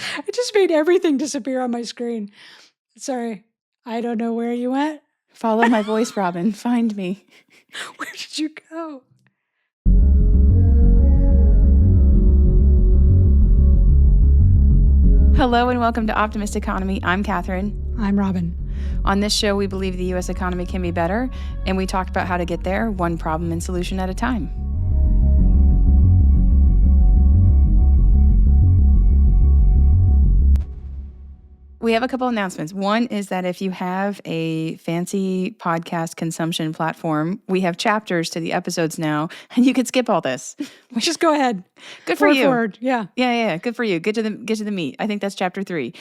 I just made everything disappear on my screen. Sorry. I don't know where you went. Follow my voice, Robin. Find me. Where did you go? Hello and welcome to Optimist Economy. I'm Kathryn. I'm Robin. On this show, we believe the U.S. economy can be better, and we talk about how to get there one problem and solution at a time. We have a couple announcements. One is that if you have a fancy podcast consumption platform, we have chapters to the episodes now, and you can skip all this. Just go ahead. Good for you. Forward. Yeah. Yeah. Good for you. Get to the meat. I think that's chapter 3.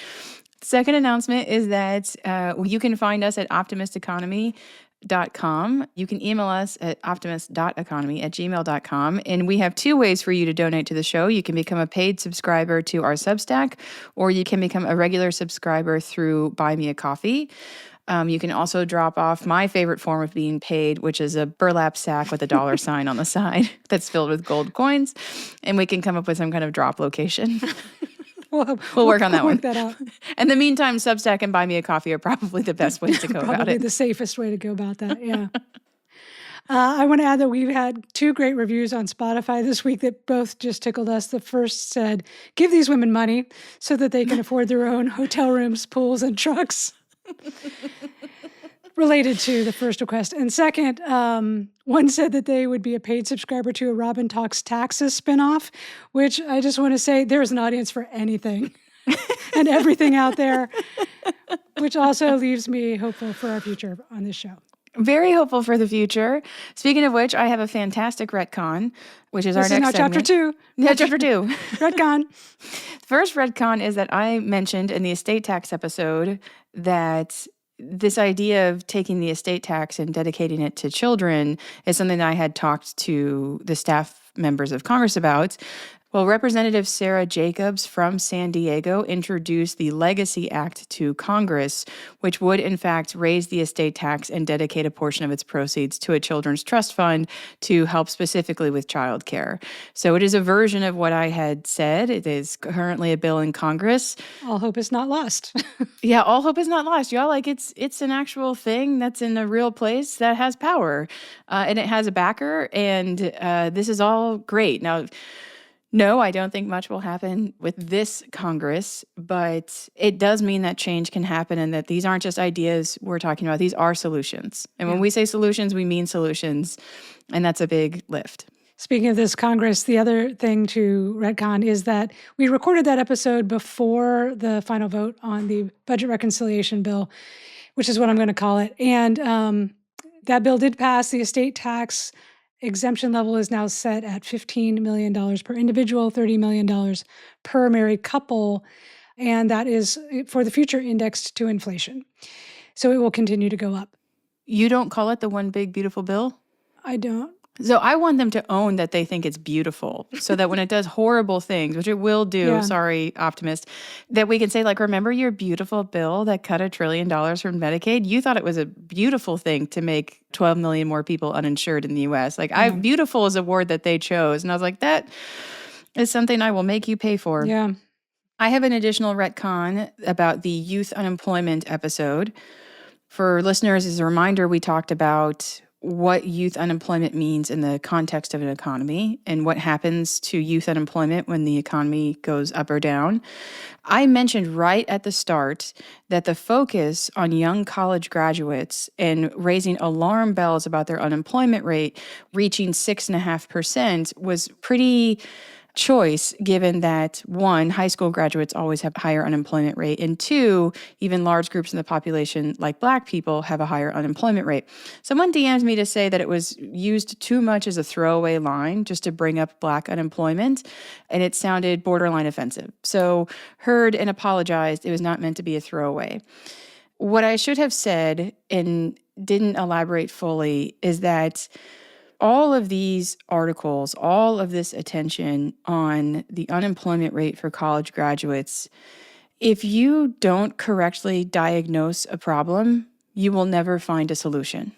Second announcement is that you can find us at optimisteconomy.com. You can email us at optimist.economy@gmail.com. And we have 2 ways for you to donate to the show. You can become a paid subscriber to our Substack, or you can become a regular subscriber through Buy Me a Coffee. You can also drop off my favorite form of being paid, which is a burlap sack with a dollar sign on the side that's filled with gold coins. And we can come up with some kind of drop location. We'll work on that one. Work that out. In the meantime, Substack and Buy Me a Coffee are probably the best ways to go about it. Probably the safest way to go about that, yeah. I want to add that we've had 2 great reviews on Spotify this week that both just tickled us. The first said, give these women money so that they can afford their own hotel rooms, pools, and trucks. Related to the first request. And second, one said that they would be a paid subscriber to a Robin Talks Taxes spinoff, which I just want to say there is an audience for anything and everything out there, which also leaves me hopeful for our future on this show. Very hopeful for the future. Speaking of which, I have a fantastic retcon, which is our next segment. Chapter 2. Yeah, chapter 2. Retcon. First retcon is that I mentioned in the estate tax episode that this idea of taking the estate tax and dedicating it to children is something that I had talked to the staff members of Congress about. Well, Representative Sarah Jacobs from San Diego introduced the Legacy Act to Congress, which would, in fact, raise the estate tax and dedicate a portion of its proceeds to a children's trust fund to help specifically with child care. So it is a version of what I had said. It is currently a bill in Congress. All hope is not lost. Yeah, all hope is not lost, y'all. Like, it's an actual thing that's in a real place that has power, and it has a backer, and this is all great. Now, no, I don't think much will happen with this Congress, but it does mean that change can happen and that these aren't just ideas we're talking about. These are solutions. And when we say solutions, we mean solutions, and that's a big lift. Speaking of this Congress, the other thing to retcon is that we recorded that episode before the final vote on the budget reconciliation bill, which is what I'm going to call it. And that bill did pass. The estate tax exemption level is now set at $15 million per individual, $30 million per married couple, and that is for the future indexed to inflation. So it will continue to go up. You don't call it the one big beautiful bill? I don't. So I want them to own that they think it's beautiful so that when it does horrible things, which it will do, sorry, Optimist, that we can say, like, remember your beautiful bill that cut $1 trillion from Medicaid? You thought it was a beautiful thing to make 12 million more people uninsured in the U.S. Like, beautiful is a word that they chose. And I was like, that is something I will make you pay for. Yeah. I have an additional retcon about the youth unemployment episode. For listeners, as a reminder, we talked about what youth unemployment means in the context of an economy and what happens to youth unemployment when the economy goes up or down. I mentioned right at the start that the focus on young college graduates and raising alarm bells about their unemployment rate reaching 6.5% was pretty choice, given that 1, high school graduates always have a higher unemployment rate, and 2, even large groups in the population, like Black people, have a higher unemployment rate. Someone DM'd me to say that it was used too much as a throwaway line just to bring up Black unemployment, and it sounded borderline offensive. So heard and apologized. It was not meant to be a throwaway. What I should have said and didn't elaborate fully is that all of these articles, all of this attention on the unemployment rate for college graduates, if you don't correctly diagnose a problem, you will never find a solution.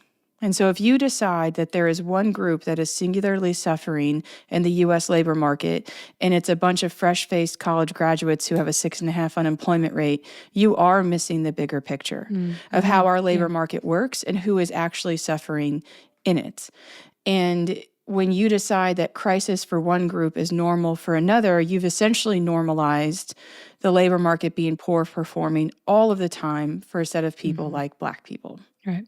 And so if you decide that there is one group that is singularly suffering in the U.S. labor market, and it's a bunch of fresh-faced college graduates who have a 6.5% unemployment rate, you are missing the bigger picture of how our labor market works and who is actually suffering in it. And when you decide that crisis for one group is normal for another, you've essentially normalized the labor market being poor performing all of the time for a set of people like Black people. Right.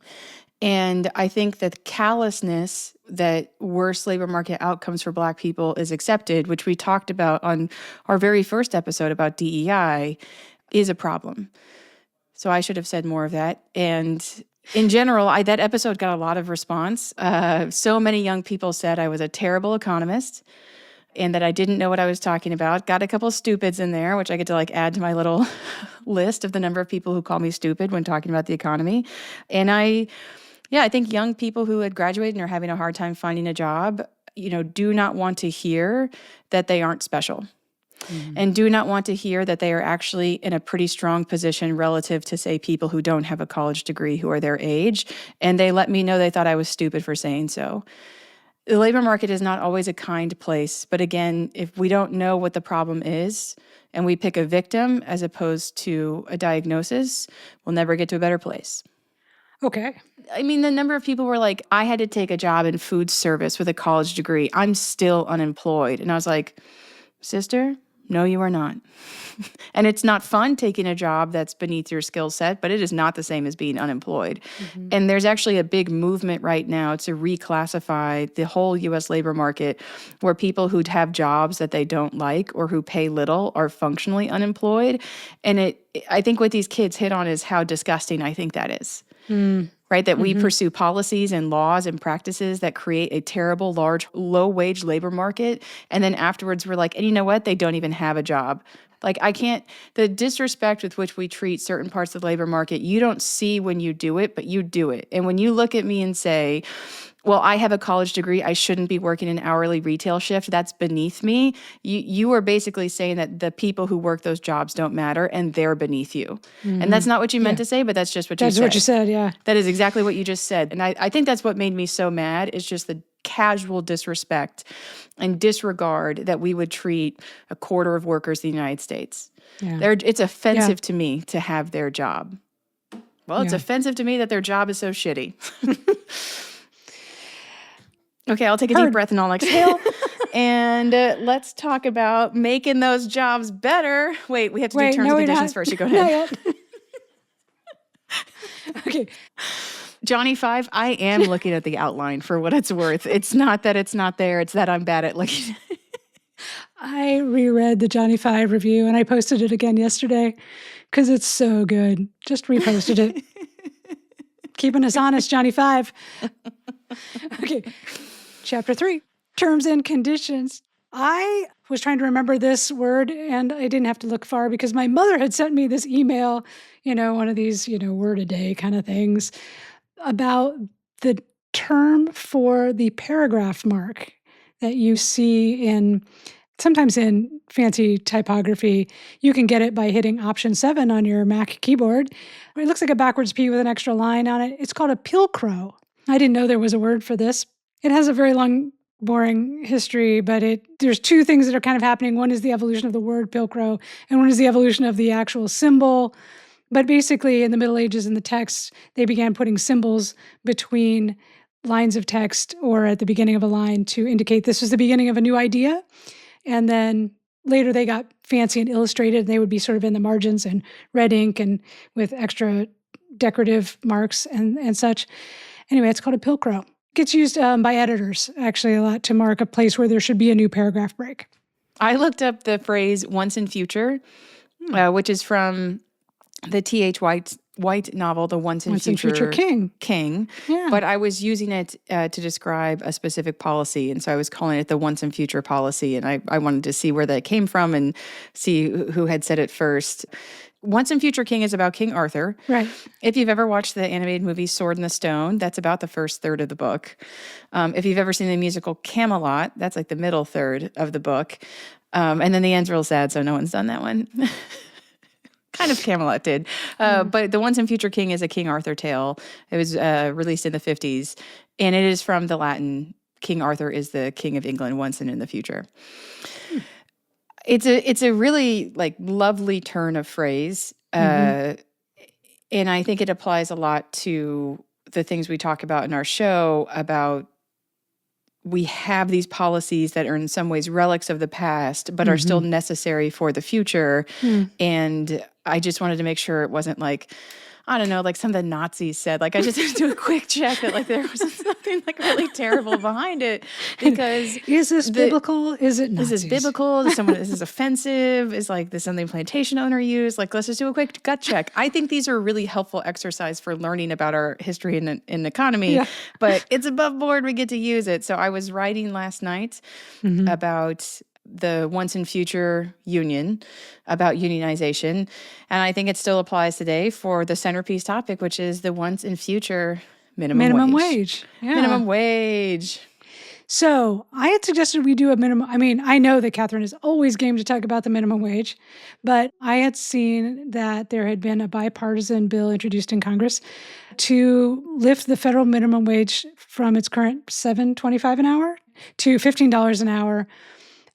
And I think that callousness that worse labor market outcomes for Black people is accepted, which we talked about on our very first episode about DEI, is a problem. So I should have said more of that. And in general, that episode got a lot of response. So many young people said I was a terrible economist and that I didn't know what I was talking about. Got a couple of stupids in there, which I get to add to my little list of the number of people who call me stupid when talking about the economy. And I think young people who had graduated and are having a hard time finding a job, do not want to hear that they aren't special. And do not want to hear that they are actually in a pretty strong position relative to, say, people who don't have a college degree who are their age. And they let me know they thought I was stupid for saying so. The labor market is not always a kind place. But again, if we don't know what the problem is and we pick a victim as opposed to a diagnosis, we'll never get to a better place. Okay. I mean, the number of people were like, I had to take a job in food service with a college degree. I'm still unemployed. And I was like, sister, no, you are not. And it's not fun taking a job that's beneath your skill set, but it is not the same as being unemployed. And there's actually a big movement right now to reclassify the whole U.S. labor market where people who have jobs that they don't like or who pay little are functionally unemployed. And I think what these kids hit on is how disgusting I think that is. Right? That we pursue policies and laws and practices that create a terrible, large, low-wage labor market. And then afterwards, we're like, and you know what? They don't even have a job. The disrespect with which we treat certain parts of the labor market, you don't see when you do it, but you do it. And when you look at me and say, well, I have a college degree, I shouldn't be working an hourly retail shift, that's beneath me, you are basically saying that the people who work those jobs don't matter and they're beneath you. And that's not what you meant to say, but that's just what you said. That's what you said, yeah. That is exactly what you just said. And I think that's what made me so mad, is just the casual disrespect and disregard that we would treat a quarter of workers in the United States. Yeah. It's offensive to me to have their job. Well, it's offensive to me that their job is so shitty. Okay, I'll take a deep breath and I'll exhale. And let's talk about making those jobs better. Wait, we have to do terms and conditions first. You go ahead. Okay. Johnny 5, I am looking at the outline for what it's worth. It's not that it's not there. It's that I'm bad at looking. I reread the Johnny 5 review and I posted it again yesterday because it's so good. Just reposted it. Keeping us honest, Johnny 5. Okay. Chapter 3, terms and conditions. I was trying to remember this word and I didn't have to look far because my mother had sent me this email, one of these, word a day kind of things, about the term for the paragraph mark that you see sometimes in fancy typography. You can get it by hitting Option 7 on your Mac keyboard. It looks like a backwards P with an extra line on it. It's called a pilcrow. I didn't know there was a word for this. It has a very long, boring history, but there's two things that are kind of happening. One is the evolution of the word pilcrow, and one is the evolution of the actual symbol. But basically, in the Middle Ages in the text, they began putting symbols between lines of text or at the beginning of a line to indicate this was the beginning of a new idea. And then later they got fancy and illustrated, and they would be sort of in the margins and red ink and with extra decorative marks and such. Anyway, it's called a pilcrow. Gets used by editors, actually, a lot to mark a place where there should be a new paragraph break. I looked up the phrase once in future, which is from the T.H. White novel, The Once in Future King. Yeah. But I was using it to describe a specific policy, and so I was calling it the Once in Future policy, and I wanted to see where that came from and see who had said it first. Once in Future King is about King Arthur. Right. If you've ever watched the animated movie Sword in the Stone, that's about the first third of the book. If you've ever seen the musical Camelot, that's like the middle third of the book. And then the end's real sad, so no one's done that one. Kind of Camelot did. But The Once and Future King is a King Arthur tale. It was released in the 50s, and it is from the Latin, King Arthur is the King of England once and in the future. It's a really like lovely turn of phrase. And I think it applies a lot to the things we talk about in our show about we have these policies that are in some ways relics of the past, but are still necessary for the future. And I just wanted to make sure it wasn't like, I don't know, like some of the Nazis said. Like I just had to do a quick check that like there was something like really terrible behind it. Because is this biblical? Is it Nazis? Is this biblical? Is this offensive? Is like this something plantation owner used? Like let's just do a quick gut check. I think these are a really helpful exercise for learning about our history and economy. But it's above board. We get to use it. So I was writing last night about the once and future union, about unionization. And I think it still applies today for the centerpiece topic, which is the once and future minimum wage. Yeah. Minimum wage. So I had suggested we do a minimum. I mean, I know that Kathryn is always game to talk about the minimum wage, but I had seen that there had been a bipartisan bill introduced in Congress to lift the federal minimum wage from its current $7.25 an hour to $15 an hour.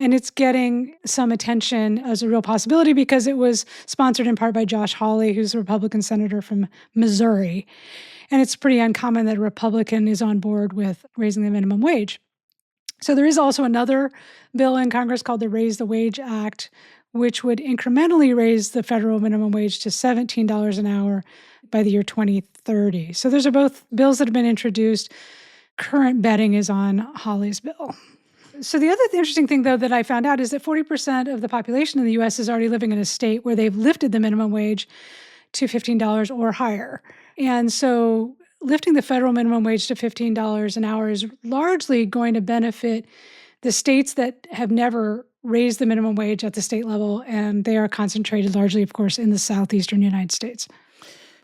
And it's getting some attention as a real possibility because it was sponsored in part by Josh Hawley, who's a Republican senator from Missouri. And it's pretty uncommon that a Republican is on board with raising the minimum wage. So there is also another bill in Congress called the Raise the Wage Act, which would incrementally raise the federal minimum wage to $17 an hour by the year 2030. So those are both bills that have been introduced. Current betting is on Hawley's bill. So the other interesting thing, though, that I found out is that 40% of the population in the U.S. is already living in a state where they've lifted the minimum wage to $15 or higher. And so lifting the federal minimum wage to $15 an hour is largely going to benefit the states that have never raised the minimum wage at the state level, and they are concentrated largely, of course, in the southeastern United States.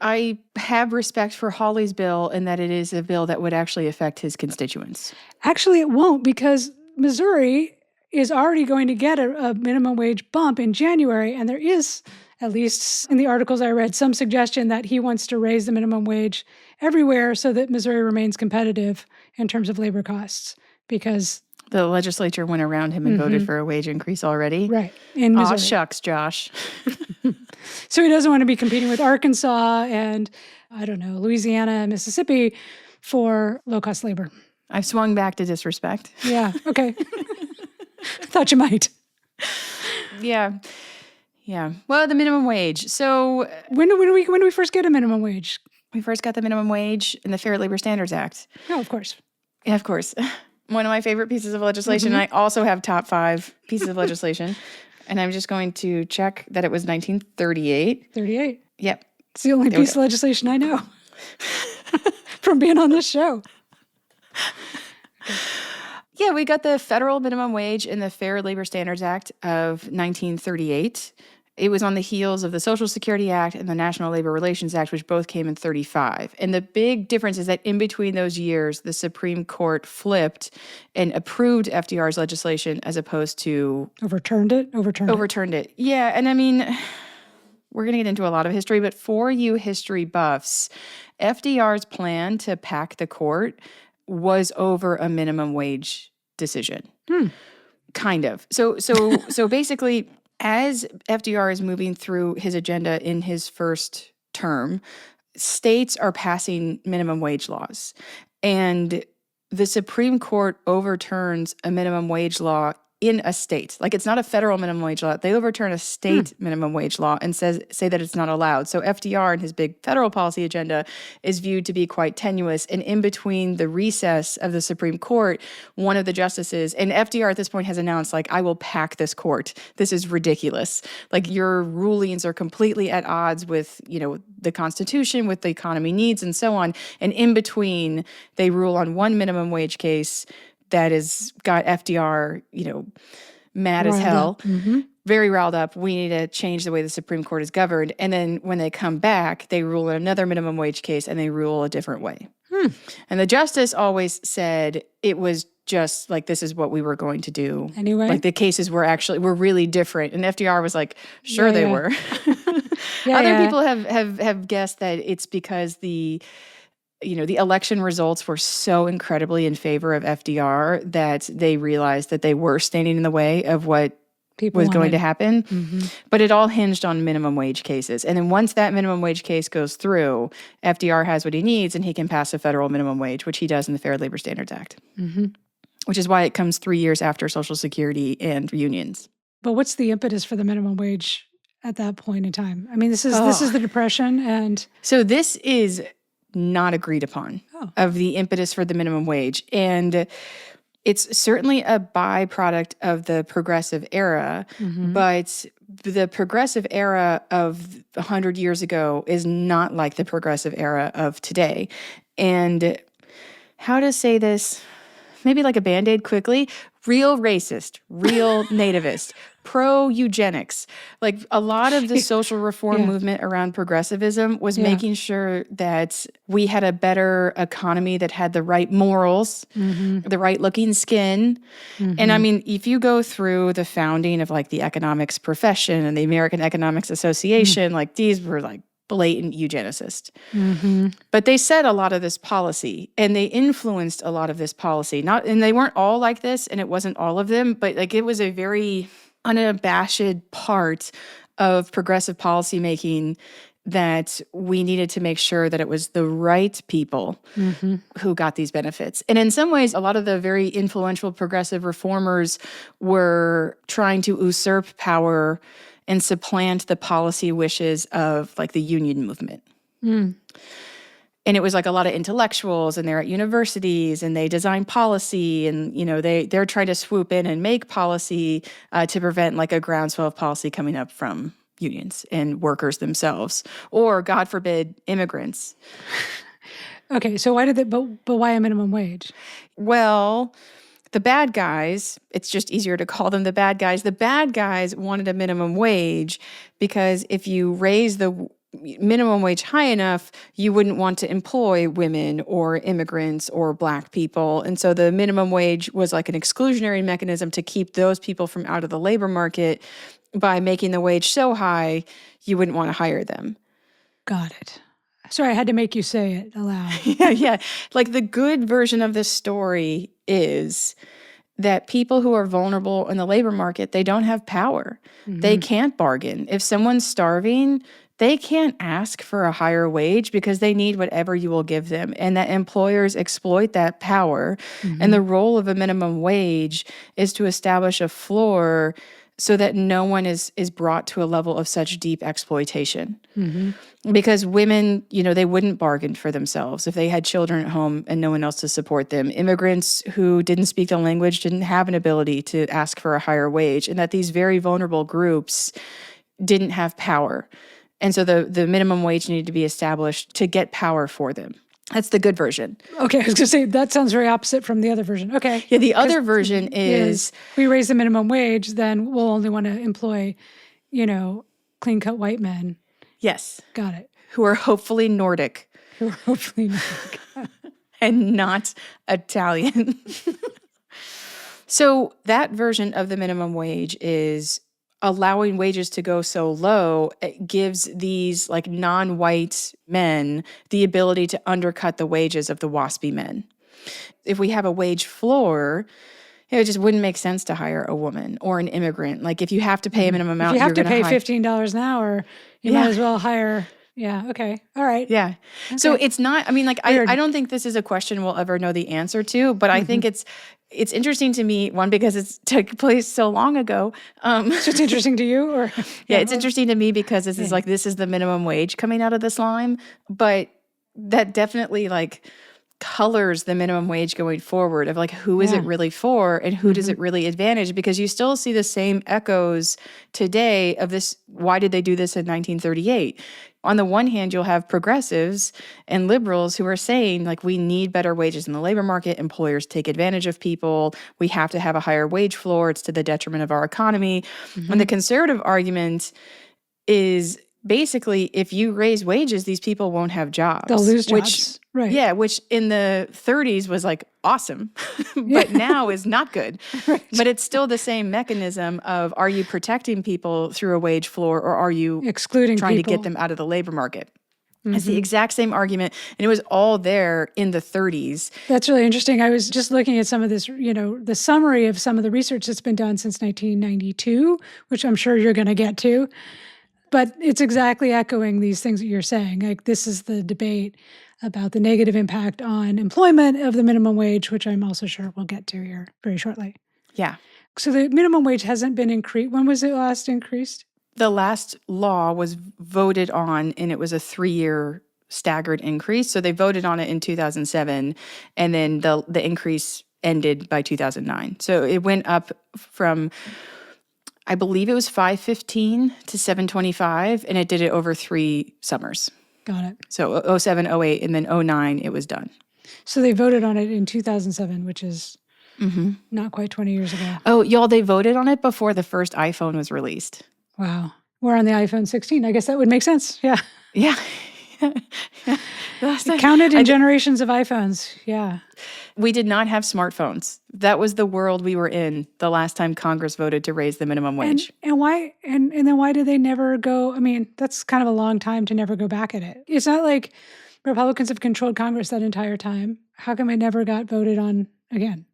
I have respect for Hawley's bill in that it is a bill that would actually affect his constituents. Actually, it won't, because Missouri is already going to get a minimum wage bump in January, and there is, at least in the articles I read, some suggestion that he wants to raise the minimum wage everywhere so that Missouri remains competitive in terms of labor costs, because the legislature went around him and voted for a wage increase already. Right. In Missouri. Aw, shucks, Josh. So he doesn't want to be competing with Arkansas and, I don't know, Louisiana and Mississippi for low-cost labor. I've swung back to disrespect. Yeah, okay. Thought you might. Yeah. Well, the minimum wage. So when do we first get a minimum wage? We first got the minimum wage in the Fair Labor Standards Act. Oh, of course. Yeah, of course. One of my favorite pieces of legislation. And I also have top 5 pieces of legislation. And I'm just going to check that it was 1938. 38. Yep. It's the only piece of legislation I know from being on this show. Yeah, we got the federal minimum wage in the Fair Labor Standards Act of 1938. It was on the heels of the Social Security Act and the National Labor Relations Act, which both came in 35. And the big difference is that in between those years, the Supreme Court flipped and approved FDR's legislation as opposed to... Overturned it. Yeah, and I mean, we're going to get into a lot of history, but for you history buffs, FDR's plan to pack the court was over a minimum wage decision. Kind of. So basically, as FDR is moving through his agenda in his first term, states are passing minimum wage laws. And the Supreme Court overturns a minimum wage law in a state. Like, it's not a federal minimum wage law. They overturn a state minimum wage law and say that it's not allowed. So FDR and his big federal policy agenda is viewed to be quite tenuous. And in between the recess of the Supreme Court, one of the justices, and FDR at this point has announced, like, I will pack this court. This is ridiculous. Like, your rulings are completely at odds with, the Constitution, with the economy needs, and so on. And in between, they rule on one minimum wage case that has got FDR, mad as hell, very riled up. We need to change the way the Supreme Court is governed. And then when they come back, they rule in another minimum wage case and they rule a different way. And the justice always said it was just like, this is what we were going to do. Anyway. Like, the cases were really different. And FDR was like, sure, they were. Yeah, Other yeah. people have guessed that it's because the election results were so incredibly in favor of FDR that they realized that they were standing in the way of what People was going to wanted. happen. Mhm. But it all hinged on minimum wage cases. And then once that minimum wage case goes through, FDR has what he needs and he can pass a federal minimum wage, which he does in the Fair Labor Standards Act, which is why it comes 3 years after Social Security and unions. But what's the impetus for the minimum wage at that point in time? I mean, this is the Depression, and So this is not agreed upon of the impetus for the minimum wage. And it's certainly a byproduct of the progressive era, but the progressive era of 100 years ago is not like the progressive era of today. And how to say this, maybe like a Band-Aid quickly, real racist, real nativist, pro-eugenics. Like a lot of the social reform movement around progressivism was making sure that we had a better economy that had the right morals, the right looking skin. And I mean, if you go through the founding of like the economics profession and the American Economics Association, like these were like blatant eugenicists. But they set a lot of this policy and they influenced a lot of this policy. And they weren't all like this and it wasn't all of them, but like it was a very unabashed part of progressive policymaking that we needed to make sure that it was the right people who got these benefits. And in some ways, a lot of the very influential progressive reformers were trying to usurp power and supplant the policy wishes of like the union movement. And it was like a lot of intellectuals and they're at universities and they design policy and, they're trying to swoop in and make policy to prevent like a groundswell of policy coming up from unions and workers themselves, or God forbid, immigrants. Okay, so but why a minimum wage? Well, the bad guys, it's just easier to call them the bad guys. The bad guys wanted a minimum wage because if you raise the minimum wage high enough, you wouldn't want to employ women or immigrants or Black people. And so the minimum wage was like an exclusionary mechanism to keep those people from out of the labor market by making the wage so high, you wouldn't want to hire them. Got it. Sorry, I had to make you say it aloud. Yeah. Like the good version of this story is that people who are vulnerable in the labor market, they don't have power. They can't bargain. If someone's starving, they can't ask for a higher wage because they need whatever you will give them. And that employers exploit that power. And the role of a minimum wage is to establish a floor so that no one is brought to a level of such deep exploitation. Because women, they wouldn't bargain for themselves if they had children at home and no one else to support them. Immigrants who didn't speak the language didn't have an ability to ask for a higher wage, and that these very vulnerable groups didn't have power. And so the minimum wage needed to be established to get power for them. That's the good version. Okay, I was going to say, that sounds very opposite from the other version. Okay. Yeah, the other version is we raise the minimum wage, then we'll only want to employ, clean-cut white men. Yes. Got it. Who are hopefully Nordic. Who are hopefully not. And not Italian. So that version of the minimum wage is allowing wages to go so low, it gives these like non-white men the ability to undercut the wages of the WASPy men. If we have a wage floor, it just wouldn't make sense to hire a woman or an immigrant. Like if you have to pay a minimum amount, if you have to pay hire $15 an hour, you might as well hire. Yeah. Okay. All right. Yeah. Okay. So it's not, I don't think this is a question we'll ever know the answer to, but I think it's interesting to me, one, because it took place so long ago. It's just interesting to you, or? Yeah, it's interesting to me because this is the minimum wage coming out of the slime, but that definitely like colors the minimum wage going forward of like, who is it really for and who does it really advantage? Because you still see the same echoes today of this. Why did they do this in 1938? On the one hand, you'll have progressives and liberals who are saying, like, we need better wages in the labor market. Employers take advantage of people. We have to have a higher wage floor. It's to the detriment of our economy. And the conservative argument is basically, if you raise wages, these people won't have jobs. They'll lose which, jobs. Right. Yeah, which in the 30s was like awesome, but now is not good. Right. But it's still the same mechanism of, are you protecting people through a wage floor, or are you excluding trying people to get them out of the labor market? It's the exact same argument, and it was all there in the 30s. That's really interesting. I was just looking at some of this, the summary of some of the research that's been done since 1992, which I'm sure you're going to get to. But it's exactly echoing these things that you're saying. Like, this is the debate about the negative impact on employment of the minimum wage, which I'm also sure we'll get to here very shortly. Yeah. So the minimum wage hasn't been increased. When was it last increased? The last law was voted on, and it was a 3-year staggered increase. So they voted on it in 2007, and then the increase ended by 2009. So it went up from, I believe it was $5.15 to $7.25, and it did it over 3 summers. Got it. So 07, 08, and then 09, it was done. So they voted on it in 2007, which is not quite 20 years ago. Oh, y'all, they voted on it before the first iPhone was released. Wow. We're on the iPhone 16. I guess that would make sense. Yeah. Yeah. Counted in generations of iPhones. Yeah. We did not have smartphones. That was the world we were in the last time Congress voted to raise the minimum wage. And why? And then why did they never go? I mean, that's kind of a long time to never go back at it. It's not like Republicans have controlled Congress that entire time. How come it never got voted on again?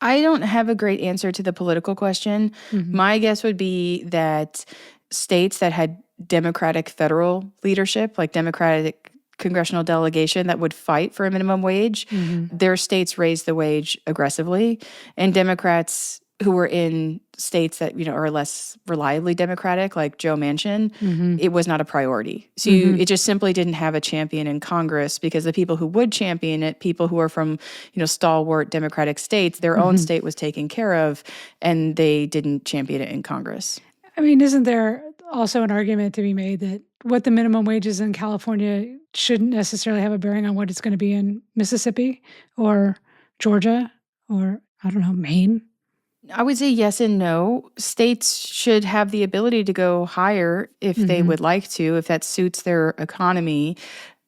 I don't have a great answer to the political question. My guess would be that states that had Democratic federal leadership, like Democratic congressional delegation that would fight for a minimum wage, their states raised the wage aggressively. And Democrats who were in states that, are less reliably Democratic, like Joe Manchin, it was not a priority. So it just simply didn't have a champion in Congress, because the people who would champion it, people who are from, stalwart Democratic states, their own state was taken care of, and they didn't champion it in Congress. I mean, isn't there also an argument to be made that what the minimum wage is in California shouldn't necessarily have a bearing on what it's going to be in Mississippi or Georgia or, I don't know, Maine? I would say yes and no. States should have the ability to go higher if they would like to, if that suits their economy.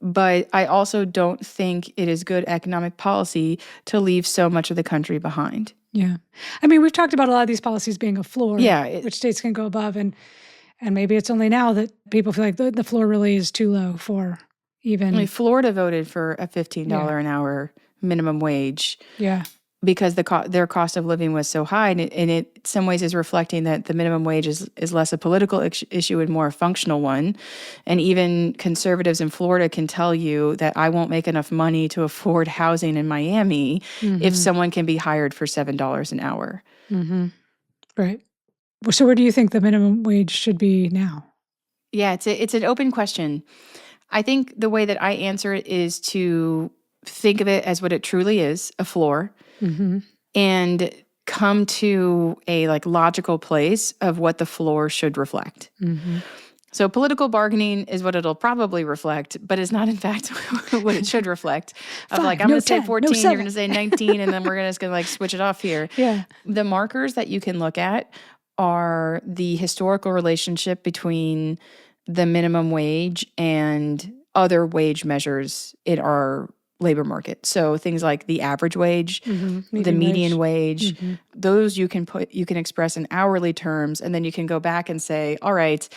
But I also don't think it is good economic policy to leave so much of the country behind. Yeah. I mean, we've talked about a lot of these policies being a floor, Yeah, which states can go above. And maybe it's only now that people feel like the floor really is too low for even. I mean, Florida voted for a $15 an hour minimum wage. Yeah. Because their cost of living was so high, and it in some ways is reflecting that the minimum wage is less a political issue and more a functional one. And even conservatives in Florida can tell you that I won't make enough money to afford housing in Miami if someone can be hired for $7 an hour. Right. So where do you think the minimum wage should be now? Yeah, it's an open question. I think the way that I answer it is to think of it as what it truly is, a floor. And come to a logical place of what the floor should reflect. So political bargaining is what it'll probably reflect, but it's not in fact what it should reflect. Of I'm going to say 14, you're going to say 19, and then we're just going to switch it off here. Yeah. The markers that you can look at are the historical relationship between the minimum wage and other wage measures in our labor market. So things like the average wage, the median wage, those you can express in hourly terms, and then you can go back and say, all right,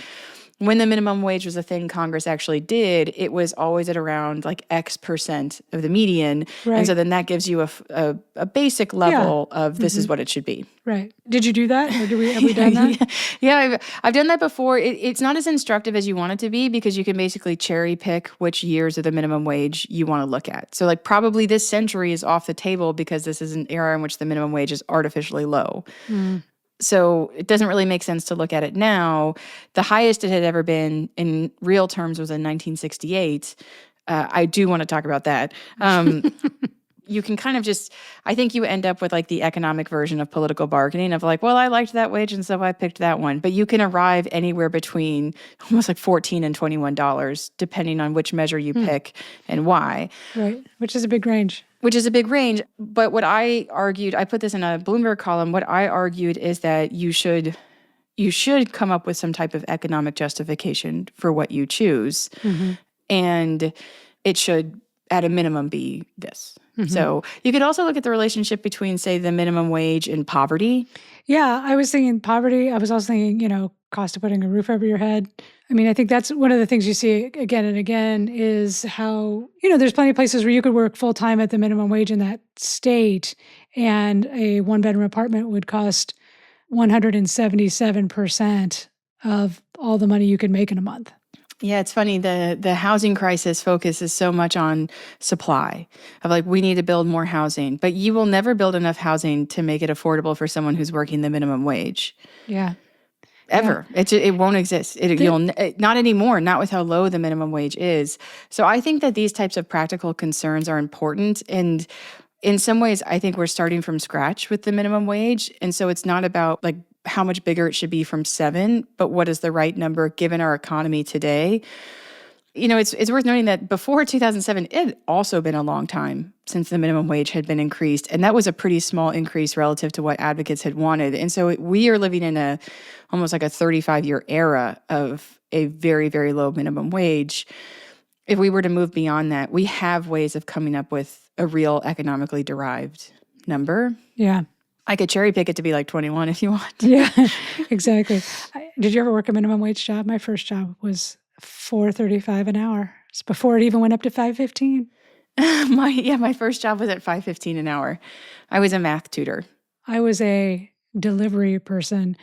when the minimum wage was a thing Congress actually did, it was always at around X% of the median. Right. And so then that gives you a basic level of this is what it should be. Right. Did you do that? Or have we done that? Yeah, I've done that before. It's not as instructive as you want it to be, because you can basically cherry pick which years of the minimum wage you want to look at. So probably this century is off the table because this is an era in which the minimum wage is artificially low. So it doesn't really make sense to look at it now. The highest it had ever been in real terms was in 1968. I do want to talk about that. You can kind of I think you end up with the economic version of political bargaining of well, I liked that wage and so I picked that one. But you can arrive anywhere between almost $14 and $21, depending on which measure you pick and why. Right, which is a big range. But what I argued, I put this in a Bloomberg column, what I argued is that you should you should come up with some type of economic justification for what you choose. And it should, at a minimum, be this. So you could also look at the relationship between, say, the minimum wage and poverty. Yeah, I was thinking poverty. I was also thinking, cost of putting a roof over your head. I mean, I think that's one of the things you see again and again is how, there's plenty of places where you could work full time at the minimum wage in that state, and a one-bedroom apartment would cost 177% of all the money you could make in a month. Yeah, it's funny. The housing crisis focuses so much on supply of like, we need to build more housing, but you will never build enough housing to make it affordable for someone who's working the minimum wage. Yeah. Ever. Yeah. It won't exist. Not anymore, not with how low the minimum wage is. So I think that these types of practical concerns are important. And in some ways, I think we're starting from scratch with the minimum wage. And so it's not about like how much bigger it should be from 7, but what is the right number given our economy today? It's worth noting that before 2007, it had also been a long time since the minimum wage had been increased. And that was a pretty small increase relative to what advocates had wanted. And so we are living in almost like a 35-year era of a very, very low minimum wage. If we were to move beyond that, we have ways of coming up with a real economically derived number. Yeah. I could cherry pick it to be like 21 if you want. Yeah, exactly. Did you ever work a minimum wage job? My first job was $4.35 an hour. It's before it even went up to $5.15. My first job was at $5.15 an hour. I was a math tutor. I was a delivery person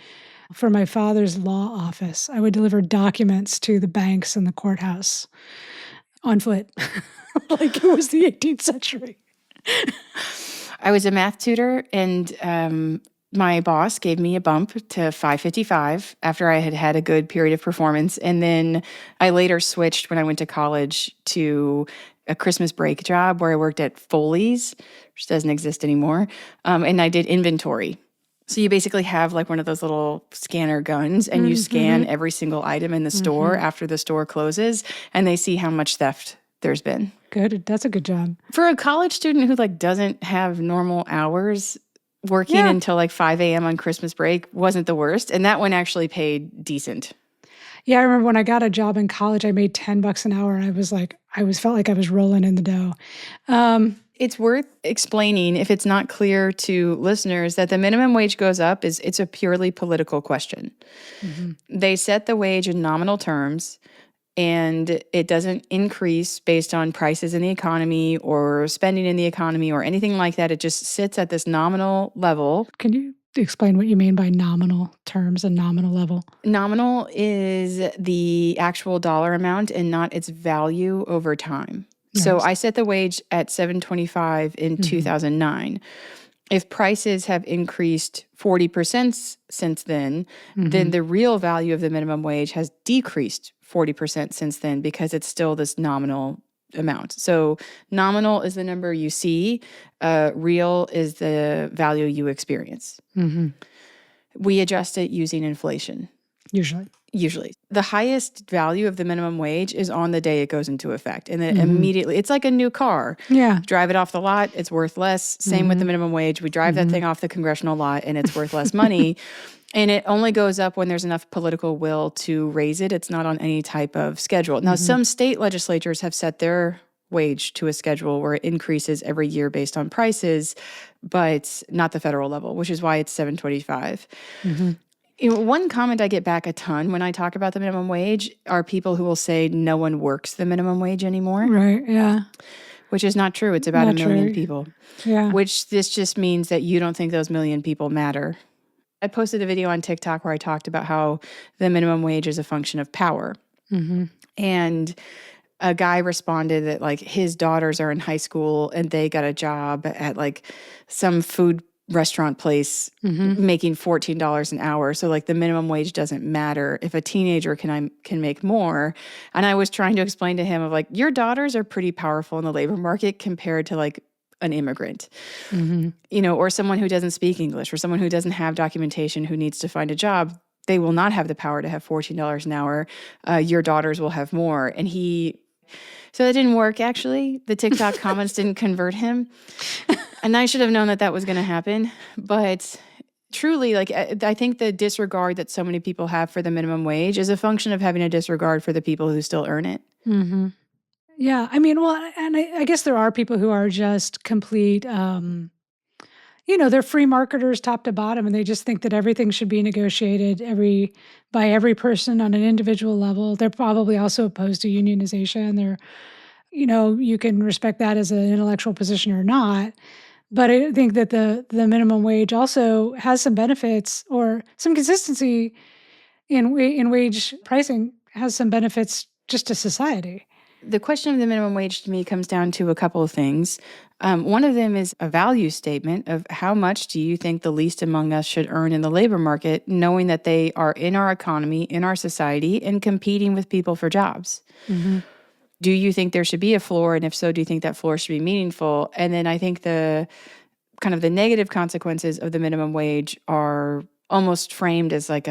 for my father's law office. I would deliver documents to the banks and the courthouse on foot, like it was the 18th century. I was a math tutor, and my boss gave me a bump to $5.55 after I had had a good period of performance. And then I later switched when I went to college to a Christmas break job where I worked at Foley's, which doesn't exist anymore, and I did inventory. So you basically have like one of those little scanner guns, and you scan every single item in the store after the store closes, and they see how much theft there's been. Good. That's a good job. For a college student who like doesn't have normal hours, working until like 5 a.m. on Christmas break wasn't the worst. And that one actually paid decent. Yeah, I remember when I got a job in college, I made $10 an hour, and I felt like I was rolling in the dough. It's worth explaining, if it's not clear to listeners, that the minimum wage goes up it's a purely political question. They set the wage in nominal terms, and it doesn't increase based on prices in the economy or spending in the economy or anything like that. It just sits at this nominal level. Can you explain what you mean by nominal terms and nominal level? Nominal is the actual dollar amount and not its value over time. Yes. So I set the wage at $7.25 in 2009. If prices have increased 40% since then, then the real value of the minimum wage has decreased 40% since then because it's still this nominal amount. So nominal is the number you see. Real is the value you experience. We adjust it using inflation. Usually. The highest value of the minimum wage is on the day it goes into effect. And then immediately, it's like a new car. Yeah. Drive it off the lot, it's worth less. Same with the minimum wage. We drive that thing off the congressional lot and it's worth less money. And it only goes up when there's enough political will to raise it. It's not on any type of schedule. Now, some state legislatures have set their wage to a schedule where it increases every year based on prices, but not the federal level, which is why it's $7.25. One comment I get back a ton when I talk about the minimum wage are people who will say no one works the minimum wage anymore. Right, yeah. Which is not true. It's about Not 1 million true. people. Yeah. Which this just means that you don't think those 1 million people matter. I posted a video on TikTok where I talked about how the minimum wage is a function of power. And a guy responded that like his daughters are in high school and they got a job at like some food restaurant place making $14 an hour. So like the minimum wage doesn't matter if a teenager can make more. And I was trying to explain to him of like, your daughters are pretty powerful in the labor market compared to like an immigrant, or someone who doesn't speak English or someone who doesn't have documentation who needs to find a job. They will not have the power to have $14 an hour. Your daughters will have more. And so that didn't work, actually. The TikTok comments didn't convert him. And I should have known that was going to happen. But truly, like, I think the disregard that so many people have for the minimum wage is a function of having a disregard for the people who still earn it. Mm-hmm. Yeah. I mean, well, and I guess there are people who are just complete, they're free marketers top to bottom, and they just think that everything should be negotiated by every person on an individual level. They're probably also opposed to unionization. You can respect that as an intellectual position or not. But I think that the minimum wage also has some benefits, or some consistency in wage pricing has some benefits just to society. The question of the minimum wage to me comes down to a couple of things. One of them is a value statement of how much do you think the least among us should earn in the labor market, knowing that they are in our economy, in our society, and competing with people for jobs. Mm-hmm. Do you think there should be a floor? And if so, do you think that floor should be meaningful? And then I think the kind of the negative consequences of the minimum wage are almost framed as like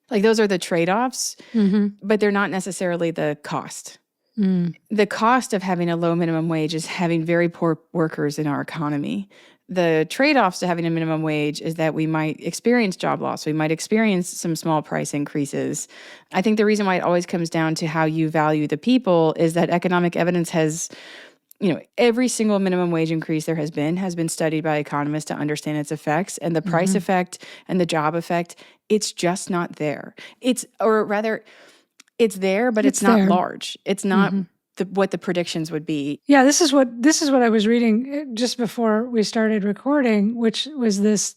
those are the trade-offs, Mm-hmm. but they're not necessarily the cost. Mm. The cost of having a low minimum wage is having very poor workers in our economy. The trade-offs to having a minimum wage is that we might experience job loss. We might experience some small price increases. I think the reason why it always comes down to how you value the people is that economic evidence has, every single minimum wage increase there has been studied by economists to understand its effects, and the price effect and the job effect, it's just not there. It's there, but it's not there. large. It's not what the predictions would be. Yeah, this is what I was reading just before we started recording, which was this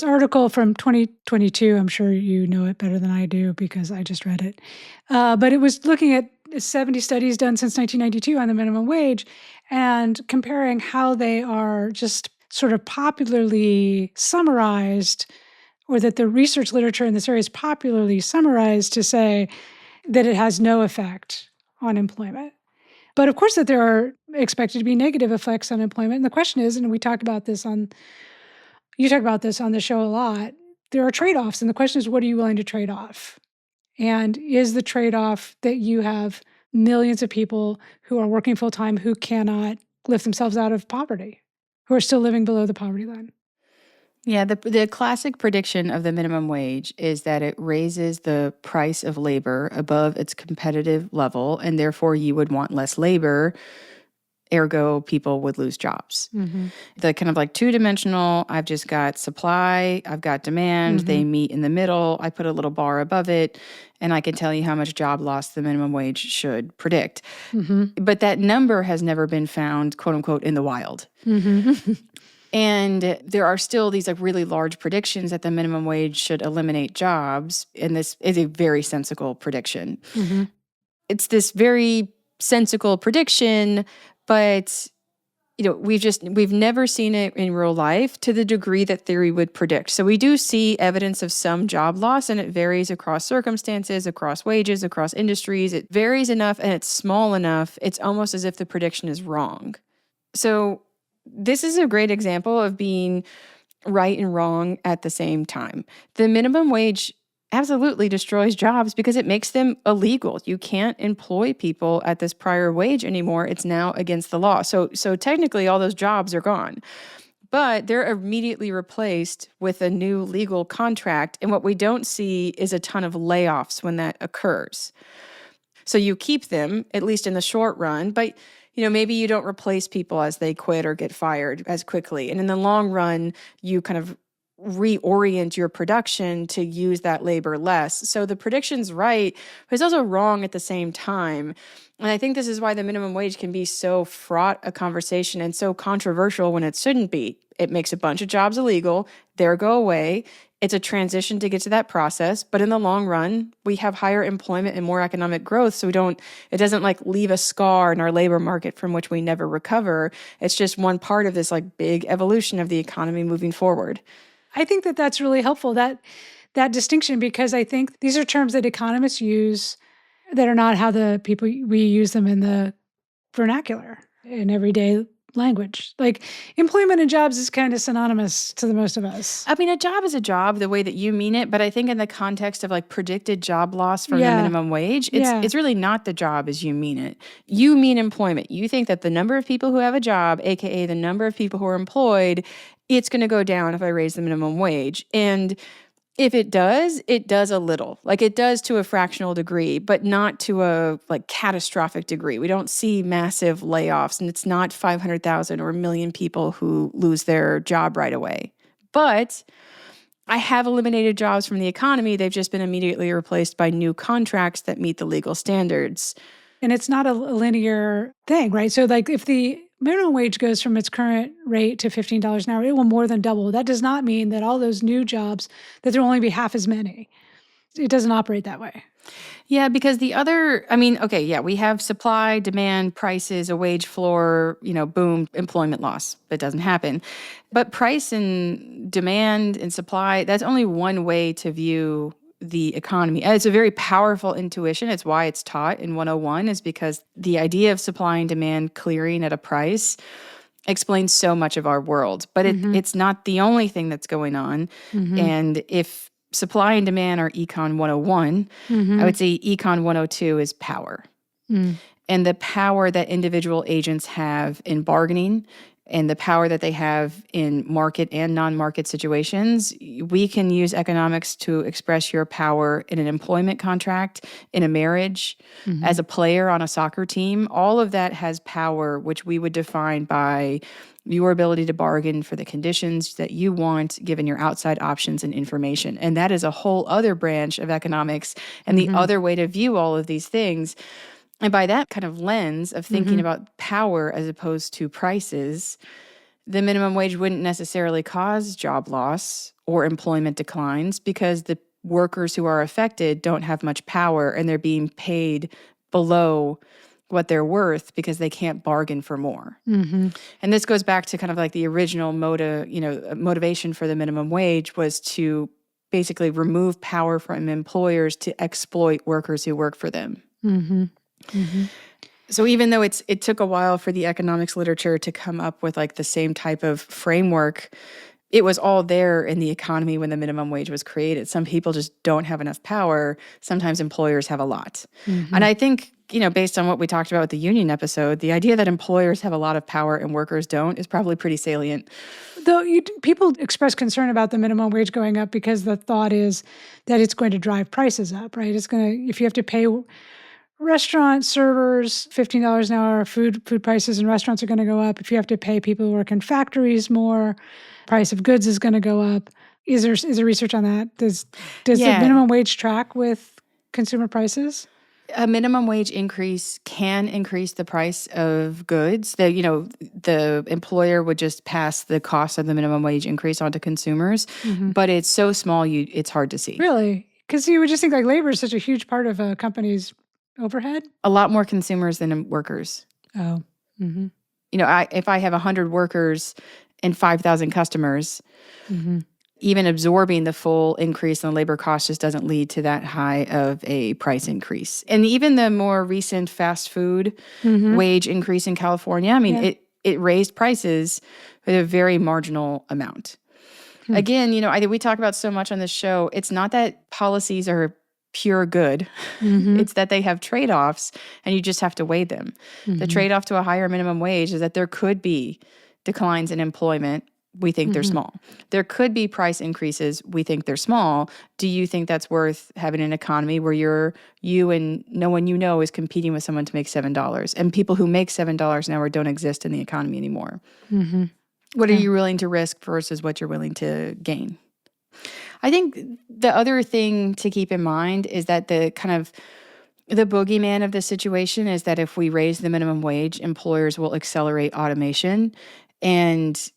article from 2022. I'm sure you know it better than I do because I just read it. But it was looking at 70 studies done since 1992 on the minimum wage and comparing how they are just sort of popularly summarized, or that the research literature in this area is popularly summarized to say that it has no effect on employment. But of course that there are expected to be negative effects on employment. And the question is, and you talk about this on the show a lot, there are trade-offs. And the question is, what are you willing to trade off? And is the trade-off that you have millions of people who are working full-time who cannot lift themselves out of poverty, who are still living below the poverty line? Yeah, the classic prediction of the minimum wage is that it raises the price of labor above its competitive level, and therefore you would want less labor, ergo people would lose jobs. Mm-hmm. The kind of like two-dimensional, I've just got supply, I've got demand, they meet in the middle, I put a little bar above it, and I can tell you how much job loss the minimum wage should predict. Mm-hmm. But that number has never been found, quote unquote, in the wild. Mm-hmm. And there are still these like really large predictions that the minimum wage should eliminate jobs. And this is a very sensical prediction. Mm-hmm. It's this very sensical prediction, but we've never seen it in real life to the degree that theory would predict. So we do see evidence of some job loss, and it varies across circumstances, across wages, across industries. It varies enough and it's small enough. It's almost as if the prediction is wrong. So this is a great example of being right and wrong at the same time. The minimum wage absolutely destroys jobs because it makes them illegal. You can't employ people at this prior wage anymore. It's now against the law. So technically all those jobs are gone. But they're immediately replaced with a new legal contract. And what we don't see is a ton of layoffs when that occurs. So you keep them, at least in the short run, but maybe you don't replace people as they quit or get fired as quickly. And in the long run, you kind of reorient your production to use that labor less. So the prediction's right, but it's also wrong at the same time. And I think this is why the minimum wage can be so fraught a conversation and so controversial when it shouldn't be. It makes a bunch of jobs illegal. They go away. It's a transition to get to that process. But in the long run, we have higher employment and more economic growth. So it doesn't like leave a scar in our labor market from which we never recover. It's just one part of this like big evolution of the economy moving forward. I think that that's really helpful, that distinction, because I think these are terms that economists use that are not how we use them in the vernacular, in everyday language. Like employment and jobs is kind of synonymous to the most of us. I mean, a job is a job the way that you mean it, but I think in the context of like predicted job loss from the minimum wage, it's really not the job as you mean it. You mean employment. You think that the number of people who have a job, aka the number of people who are employed, it's going to go down if I raise the minimum wage. And if it does a little. Like it does to a fractional degree, but not to a like catastrophic degree. We don't see massive layoffs, and it's not 500,000 or 1 million people who lose their job right away. But I have eliminated jobs from the economy. They've just been immediately replaced by new contracts that meet the legal standards. And it's not a linear thing, right? So like if the minimum wage goes from its current rate to $15 an hour, it will more than double. That does not mean that all those new jobs, that there will only be half as many. It doesn't operate that way. Yeah, because we have supply, demand, prices, a wage floor, boom, employment loss. That doesn't happen. But price and demand and supply, that's only one way to view the economy. And it's a very powerful intuition. It's why it's taught in 101, is because the idea of supply and demand clearing at a price explains so much of our world. But it's not the only thing that's going on. And if supply and demand are Econ 101, I would say Econ 102 is power. And the power that individual agents have in bargaining and the power that they have in market and non-market situations. We can use economics to express your power in an employment contract, in a marriage, as a player on a soccer team. All of that has power, which we would define by your ability to bargain for the conditions that you want, given your outside options and information. And that is a whole other branch of economics and the other way to view all of these things. And by that kind of lens of thinking about power as opposed to prices, the minimum wage wouldn't necessarily cause job loss or employment declines because the workers who are affected don't have much power and they're being paid below what they're worth because they can't bargain for more. And this goes back to kind of like the original motivation for the minimum wage was to basically remove power from employers to exploit workers who work for them. So even though it took a while for the economics literature to come up with like the same type of framework, it was all there in the economy when the minimum wage was created. Some people just don't have enough power. Sometimes employers have a lot. And I think, based on what we talked about with the union episode, the idea that employers have a lot of power and workers don't is probably pretty salient. Though people express concern about the minimum wage going up because the thought is that it's going to drive prices up, right? It's going to, if you have to pay restaurant servers $15 an hour, food prices in restaurants are going to go up. If you have to pay people who work in factories more, price of goods is going to go up. Is there research on that? Does the minimum wage track with consumer prices? A minimum wage increase can increase the price of goods. The employer would just pass the cost of the minimum wage increase onto consumers, but it's so small it's hard to see. Really? Because you would just think like labor is such a huge part of a company's overhead? A lot more consumers than workers. Oh. If I have 100 workers and 5,000 customers, even absorbing the full increase in labor cost just doesn't lead to that high of a price increase. And even the more recent fast food wage increase in California, it raised prices with a very marginal amount. Again, we talk about so much on this show, it's not that policies are pure good. It's that they have trade-offs and you just have to weigh them. The trade-off to a higher minimum wage is that there could be declines in employment. We think they're small. There could be price increases. We think they're small. Do you think that's worth having an economy where you and no one is competing with someone to make $7? And people who make $7 an hour don't exist in the economy anymore. What are you willing to risk versus what you're willing to gain? I think the other thing to keep in mind is that the boogeyman of this situation is that if we raise the minimum wage, employers will accelerate automation. And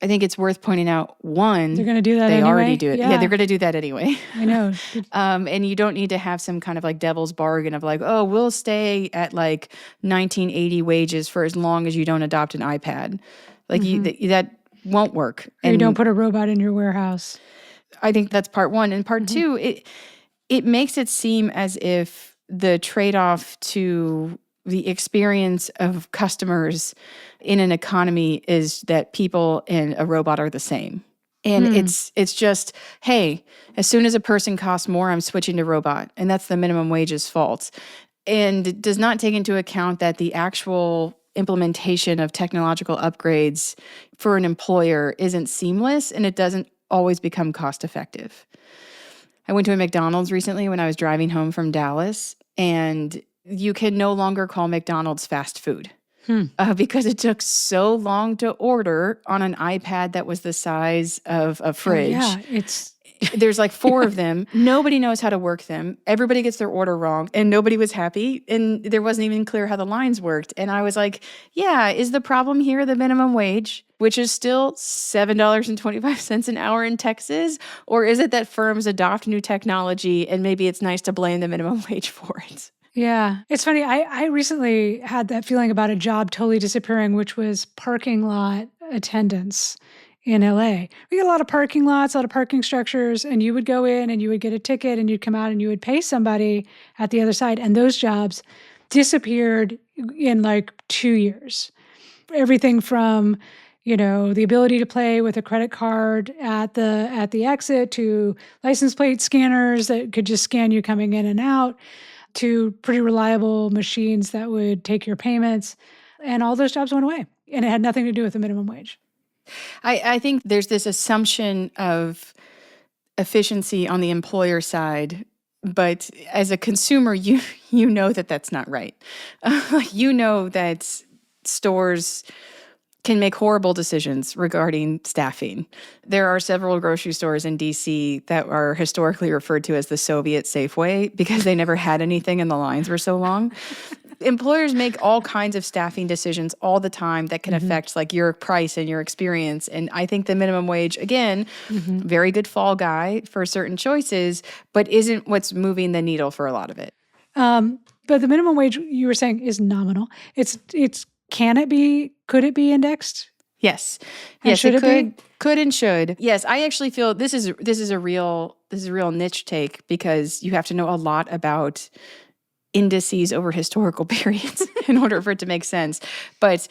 I think it's worth pointing out, one, they're going to do that they anyway. already do it. Yeah, they're going to do that anyway. I know. And you don't need to have some kind of like devil's bargain of like, oh, we'll stay at like 1980 wages for as long as you don't adopt an iPad. Like that won't work. And you don't put a robot in your warehouse. I think that's part one. And part two, it makes it seem as if the trade-off to the experience of customers in an economy is that people and a robot are the same. And it's just, hey, as soon as a person costs more, I'm switching to robot. And that's the minimum wage's fault. And it does not take into account that the actual implementation of technological upgrades for an employer isn't seamless and it doesn't always become cost effective. I went to a McDonald's recently when I was driving home from Dallas, and you can no longer call McDonald's fast food because it took so long to order on an iPad that was the size of a fridge. Oh, yeah, There's like 4 of them. Nobody knows how to work them. Everybody gets their order wrong, and nobody was happy, and there wasn't even clear how the lines worked. And I was like, yeah, is the problem here the minimum wage, which is still $7.25 an hour in Texas? Or is it that firms adopt new technology and maybe it's nice to blame the minimum wage for it? Yeah. It's funny. I recently had that feeling about a job totally disappearing, which was parking lot attendants in LA. We get a lot of parking lots, a lot of parking structures, and you would go in and you would get a ticket and you'd come out and you would pay somebody at the other side. And those jobs disappeared in like 2 years. Everything from, the ability to pay with a credit card at the exit, to license plate scanners that could just scan you coming in and out, to pretty reliable machines that would take your payments. And all those jobs went away. And it had nothing to do with the minimum wage. I think there's this assumption of efficiency on the employer side, but as a consumer, you know that that's not right. You know that stores can make horrible decisions regarding staffing. There are several grocery stores in DC that are historically referred to as the Soviet Safeway because they never had anything and the lines were so long. Employers make all kinds of staffing decisions all the time that can affect like your price and your experience. And I think the minimum wage, again, very good fall guy for certain choices, but isn't what's moving the needle for a lot of it. But the minimum wage, you were saying, is nominal. Could it be indexed? Yes. And Yes, should it be? Could and should. Yes, I actually feel this is a real niche take because you have to know a lot about indices over historical periods in order for it to make sense. But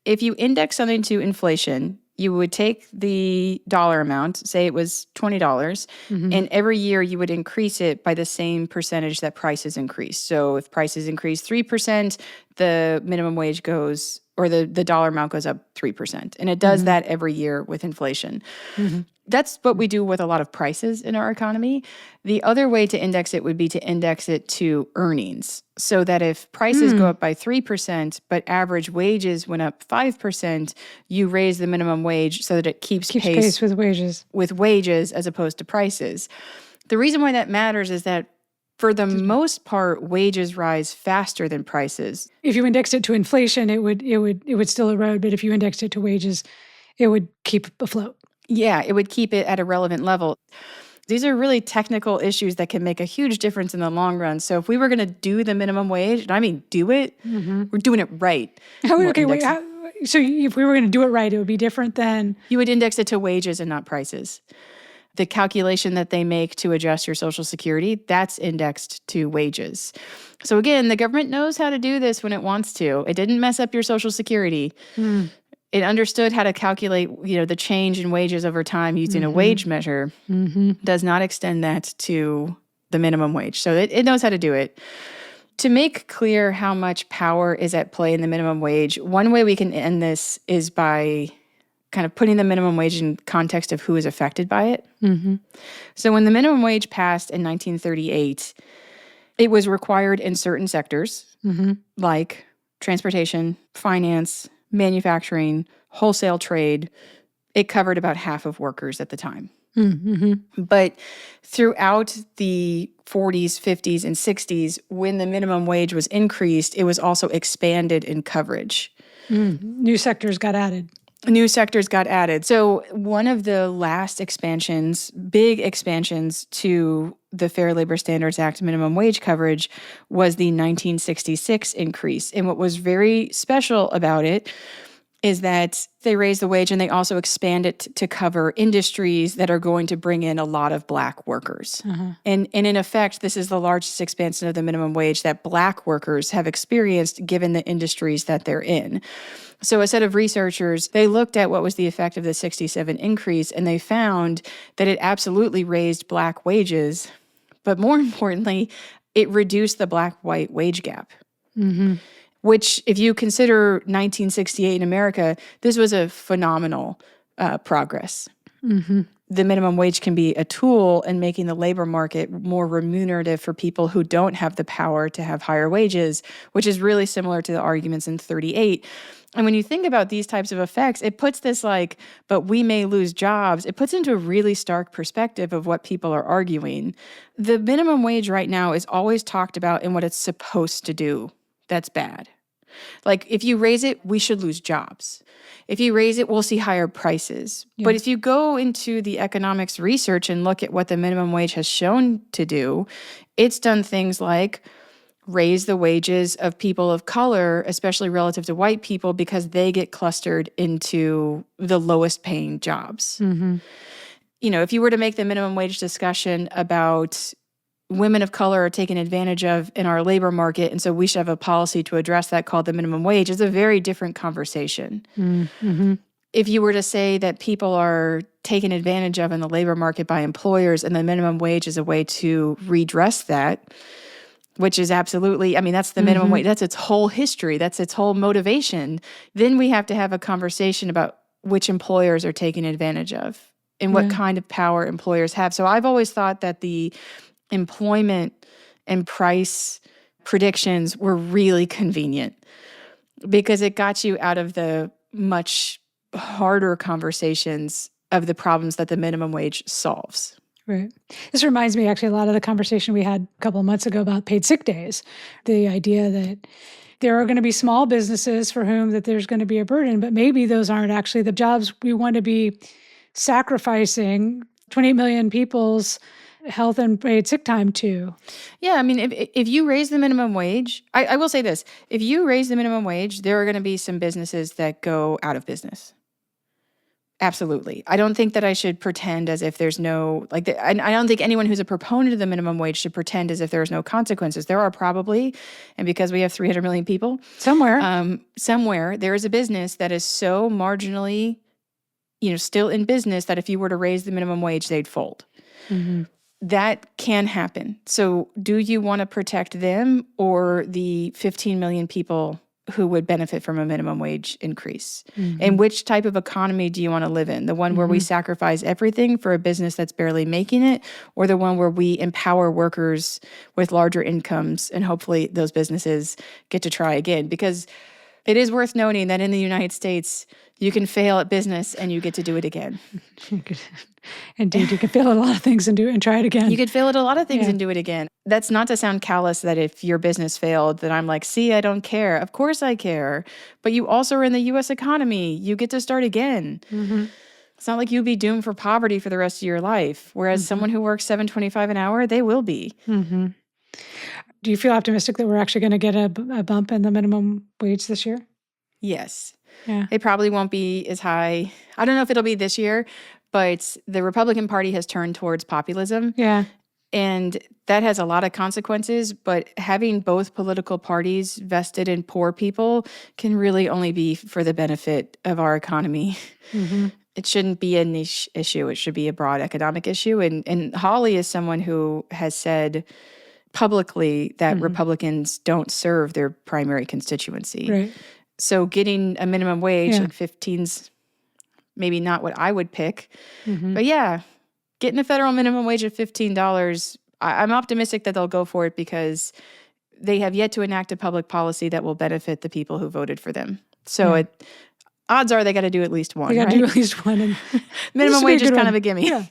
if you index something to inflation, you would take the dollar amount, say it was $20, and every year you would increase it by the same percentage that prices increase. So if prices increase 3%, the minimum wage goes, or the dollar amount goes up 3%. And it does that every year with inflation. That's what we do with a lot of prices in our economy. The other way to index it would be to index it to earnings, so that if prices go up by 3%, but average wages went up 5%, you raise the minimum wage so that it keeps pace with wages. As opposed to prices. The reason why that matters is that for the most part, wages rise faster than prices. If you indexed it to inflation, it would still erode. But if you indexed it to wages, it would keep afloat. Yeah, it would keep it at a relevant level. These are really technical issues that can make a huge difference in the long run. So if we were going to do the minimum wage, and I mean do it, we're doing it right. Okay, wait. So if we were going to do it right, it would be different than... You would index it to wages and not prices. The calculation that they make to adjust your Social Security, that's indexed to wages. So again, the government knows how to do this when it wants to. It didn't mess up your Social Security. It understood how to calculate, the change in wages over time using a wage measure. Does not extend that to the minimum wage. So it knows how to do it. To make clear how much power is at play in the minimum wage, one way we can end this is by kind of putting the minimum wage in context of who is affected by it. So when the minimum wage passed in 1938, it was required in certain sectors like transportation, finance, manufacturing, wholesale trade. It covered about half of workers at the time. But throughout the 40s, 50s, and 60s, when the minimum wage was increased, it was also expanded in coverage. New sectors got added. So one of the last big expansions to the Fair Labor Standards Act minimum wage coverage was the 1966 increase. And what was very special about it is that they raised the wage and they also expand it to cover industries that are going to bring in a lot of Black workers. And in effect, this is the largest expansion of the minimum wage that Black workers have experienced given the industries that they're in. So a set of researchers, they looked at what was the effect of the 67 increase, and they found that it absolutely raised Black wages, but more importantly, it reduced the Black-white wage gap. which if you consider 1968 in America, this was a phenomenal progress. Mm-hmm. The minimum wage can be a tool in making the labor market more remunerative for people who don't have the power to have higher wages, which is really similar to the arguments in 38. And when you think about these types of effects, it puts this like, but we may lose jobs. It puts into a really stark perspective of what people are arguing. The minimum wage right now is always talked about in what it's supposed to do. That's bad. Like if you raise it, we should lose jobs. If you raise it, we'll see higher prices. Yeah. But if you go into the economics research and look at what the minimum wage has shown to do, it's done things like raise the wages of people of color, especially relative to white people, because they get clustered into the lowest paying jobs. Mm-hmm. You know, if you were to make the minimum wage discussion about women of color are taken advantage of in our labor market, and so we should have a policy to address that called the minimum wage, it's a very different conversation. Mm-hmm. If you were to say that people are taken advantage of in the labor market by employers and the minimum wage is a way to redress that, which is absolutely, I mean, that's the minimum wage. That's its whole history. That's its whole motivation. Then we have to have a conversation about which employers are taking advantage of and what kind of power employers have. So I've always thought that the employment and price predictions were really convenient because it got you out of the much harder conversations of the problems that the minimum wage solves. Right. This reminds me actually a lot of the conversation we had a couple of months ago about paid sick days. The idea that there are going to be small businesses for whom that there's going to be a burden, but maybe those aren't actually the jobs we want to be sacrificing 28 million people's health and paid sick time to. Yeah, I mean, if you raise the minimum wage, I will say this. If you raise the minimum wage, there are going to be some businesses that go out of business. Absolutely. I don't think that I should pretend as if there's no, like, I don't think anyone who's a proponent of the minimum wage should pretend as if there's no consequences. There are probably, and because we have 300 million people. Somewhere there is a business that is so marginally, still in business that if you were to raise the minimum wage, they'd fold. Mm-hmm. That can happen. So do you want to protect them or the 15 million people who would benefit from a minimum wage increase? Mm-hmm. And which type of economy do you want to live in? The one where we sacrifice everything for a business that's barely making it, or the one where we empower workers with larger incomes and hopefully those businesses get to try again? Because it is worth noting that in the United States, you can fail at business and you get to do it again. Indeed, you can fail at a lot of things and do it and try it again. You could fail at a lot of things and do it again. That's not to sound callous that if your business failed, that I'm like, see, I don't care. Of course I care. But you also are in the U.S. economy. You get to start again. Mm-hmm. It's not like you'll be doomed for poverty for the rest of your life. Whereas someone who works $7.25 an hour, they will be. Mm-hmm. Do you feel optimistic that we're actually going to get a bump in the minimum wage this year? Yes. Yeah. It probably won't be as high. I don't know if it'll be this year, but the Republican Party has turned towards populism. Yeah. And that has a lot of consequences, but having both political parties vested in poor people can really only be for the benefit of our economy. Mm-hmm. It shouldn't be a niche issue. It should be a broad economic issue. And Hawley is someone who has said publicly that Republicans don't serve their primary constituency. Right. So getting a minimum wage, like 15's maybe not what I would pick. Mm-hmm. But yeah, getting a federal minimum wage of $15, I'm optimistic that they'll go for it because they have yet to enact a public policy that will benefit the people who voted for them. So odds are they got to do at least one, They got to do at least one. And minimum wage is kind of a gimme. Yeah,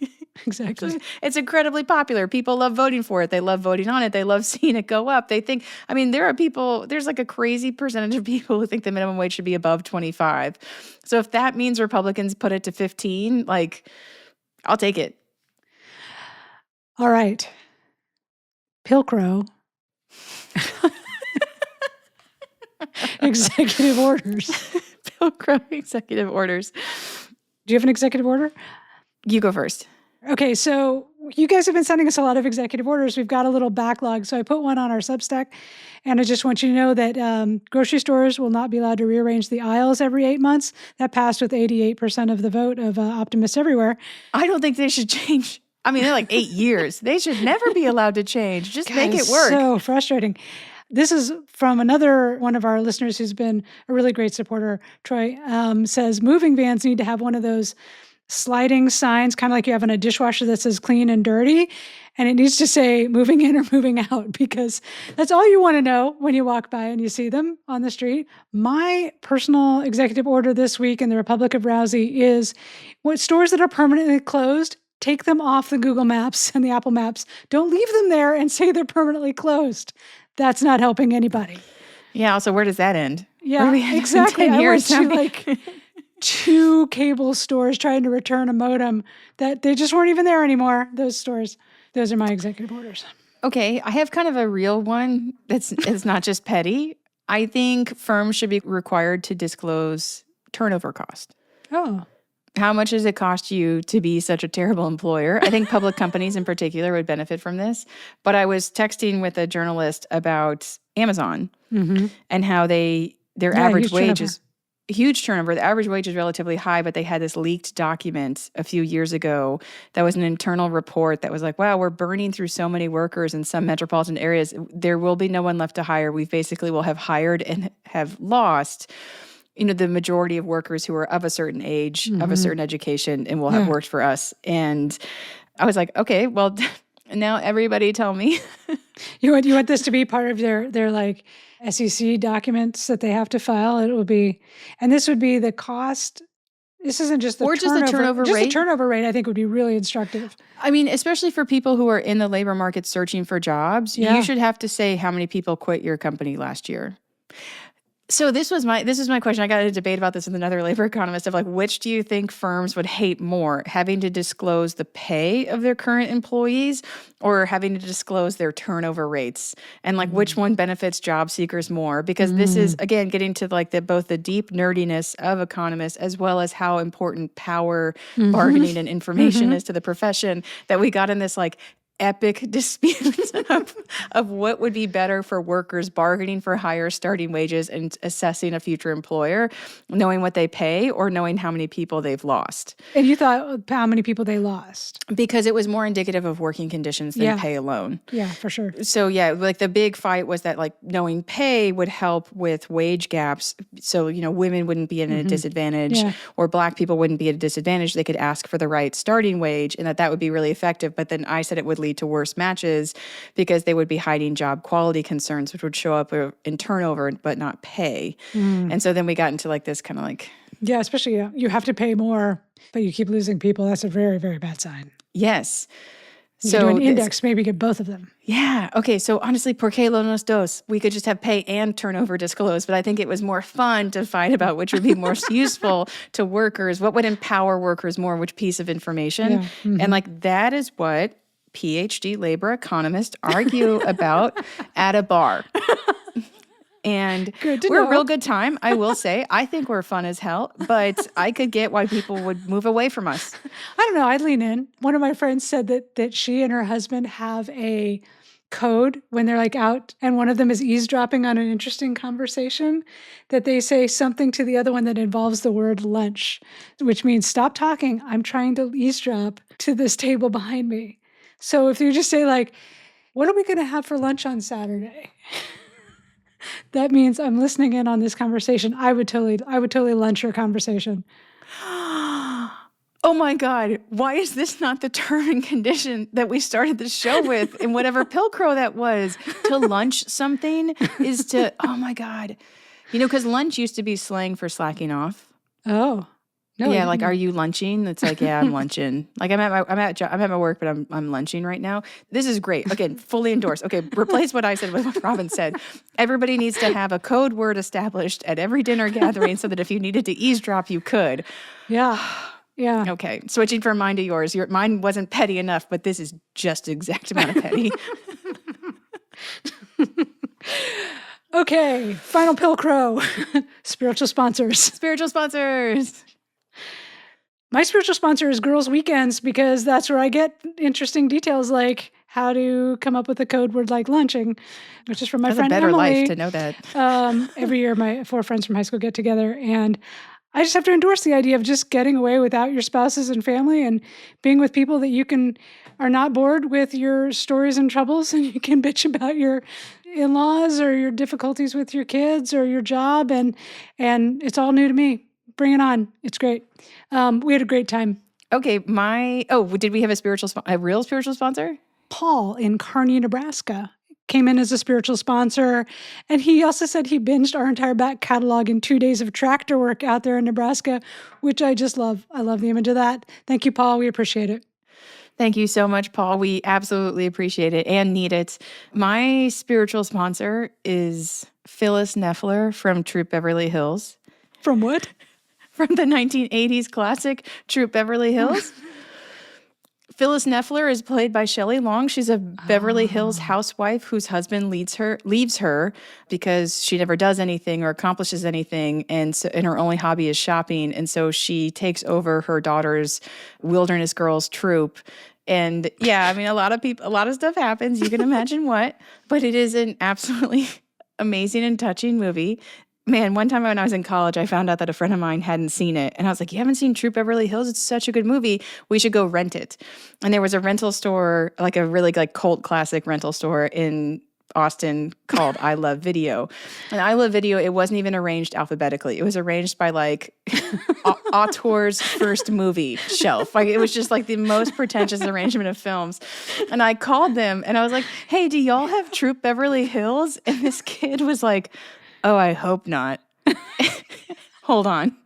exactly. It's incredibly popular. People love voting for it. They love voting on it. They love seeing it go up. They think, I mean, there's like a crazy percentage of people who think the minimum wage should be above 25. So if that means Republicans put it to 15, like, I'll take it. All right. Pilcrow. Executive orders. Pilcrow executive orders. Do you have an executive order? You go first. Okay, so you guys have been sending us a lot of executive orders. We've got a little backlog, so I put one on our Substack, and I just want you to know that grocery stores will not be allowed to rearrange the aisles every 8 months. That passed with 88% of the vote of Optimists everywhere. I don't think they should change. I mean, they're like 8 years. They should never be allowed to change. Just make it work. So frustrating. This is from another one of our listeners who's been a really great supporter. Troy says moving vans need to have one of those sliding signs, kind of like you have in a dishwasher that says clean and dirty. And it needs to say moving in or moving out, because that's all you want to know when you walk by and you see them on the street. My personal executive order this week in the Republic of Rousey is what stores that are permanently closed, take them off the Google Maps and the Apple Maps. Don't leave them there and say they're permanently closed. That's not helping anybody. Yeah. Also, where does that end? Yeah, exactly. I went to like 2 cable stores trying to return a modem that they just weren't even there anymore, those stores. Those are my executive orders. Okay, I have kind of a real one it's not just petty. I think firms should be required to disclose turnover cost. Oh. How much does it cost you to be such a terrible employer? I think public companies in particular would benefit from this. But I was texting with a journalist about Amazon and how their average wage is huge turnover. The average wage is relatively high, but they had this leaked document a few years ago that was an internal report that was like, wow, we're burning through so many workers in some metropolitan areas. There will be no one left to hire. We basically will have hired and have lost, the majority of workers who are of a certain age, of a certain education, and will have worked for us. And I was like, okay, well, now everybody tell me. You want this to be part of their like SEC documents that they have to file. It will be, and this would be the cost. This isn't just the turnover rate. Just the turnover rate, I think, would be really instructive. I mean, especially for people who are in the labor market searching for jobs, you should have to say how many people quit your company last year. So this is my question. I got a debate about this with another labor economist of like, which do you think firms would hate more, having to disclose the pay of their current employees or having to disclose their turnover rates? And like, which one benefits job seekers more? Because this is, again, getting to like both the deep nerdiness of economists as well as how important power, bargaining, and information is to the profession, that we got in this like epic dispute of what would be better for workers bargaining for higher starting wages and assessing a future employer, knowing what they pay or knowing how many people they've lost. And you thought how many people they lost? Because it was more indicative of working conditions than pay alone. Yeah, for sure. So yeah, like the big fight was that like knowing pay would help with wage gaps. So, women wouldn't be in a disadvantage or Black people wouldn't be at a disadvantage. They could ask for the right starting wage and that would be really effective. But then I said it would lead to worse matches because they would be hiding job quality concerns, which would show up in turnover but not pay. And so then we got into like this kind of like... Yeah, especially you have to pay more, but you keep losing people. That's a very, very bad sign. Yes. So do an index, maybe get both of them. Yeah. Okay. So honestly, por qué los dos? We could just have pay and turnover disclosed, but I think it was more fun to fight about which would be most useful to workers, what would empower workers more, which piece of information. Yeah. And like that is what PhD labor economists argue about at a bar. And we're a real good time, I will say. I think we're fun as hell, but I could get why people would move away from us. I don't know. I'd lean in. One of my friends said that she and her husband have a code when they're like out and one of them is eavesdropping on an interesting conversation, that they say something to the other one that involves the word lunch, which means stop talking. I'm trying to eavesdrop to this table behind me. So if you just say like, what are we going to have for lunch on Saturday? That means I'm listening in on this conversation. I would totally lunch your conversation. Oh my God. Why is this not the term and condition that we started the show with in whatever Pilcrow that was? To lunch something is to, oh my God. Because lunch used to be slang for slacking off. Oh. No, yeah, like, are you lunching? It's like, yeah, I'm lunching. Like, I'm at my work, but I'm lunching right now. This is great. Again, fully endorsed. Okay, replace what I said with what Robin said. Everybody needs to have a code word established at every dinner gathering so that if you needed to eavesdrop, you could. Yeah. Yeah. Okay, switching from mine to yours. Mine wasn't petty enough, but this is just the exact amount of petty. Okay, final Pilcrow. Spiritual sponsors. Spiritual sponsors. My spiritual sponsor is Girls Weekends because that's where I get interesting details like how to come up with a code word like lunching, which is from my friend Emily. That's a better life to know that. Every year, my 4 friends from high school get together, and I just have to endorse the idea of just getting away without your spouses and family and being with people that you are not bored with your stories and troubles, and you can bitch about your in-laws or your difficulties with your kids or your job, and it's all new to me. Bring it on. It's great. We had a great time. Okay, did we have a real spiritual sponsor? Paul in Kearney, Nebraska came in as a spiritual sponsor, and he also said he binged our entire back catalog in 2 days of tractor work out there in Nebraska, which I just love. I love the image of that. Thank you, Paul. We appreciate it. Thank you so much, Paul. We absolutely appreciate it and need it. My spiritual sponsor is Phyllis Neffler from Troop Beverly Hills. From what? From the 1980s classic Troop Beverly Hills. Phyllis Neffler is played by Shelley Long. She's a Beverly Hills housewife whose husband leaves her because she never does anything or accomplishes anything, and her only hobby is shopping. And so she takes over her daughter's Wilderness Girls troop. And yeah, I mean, a lot of stuff happens. You can imagine what, but it is an absolutely amazing and touching movie. Man, one time when I was in college, I found out that a friend of mine hadn't seen it. And I was like, you haven't seen Troop Beverly Hills? It's such a good movie. We should go rent it. And there was a rental store, like a really cult classic rental store in Austin called I Love Video. And I Love Video, it wasn't even arranged alphabetically. It was arranged by auteur's first movie shelf. It was just the most pretentious arrangement of films. And I called them and I was like, hey, do y'all have Troop Beverly Hills? And this kid was like, oh, I hope not. Hold on.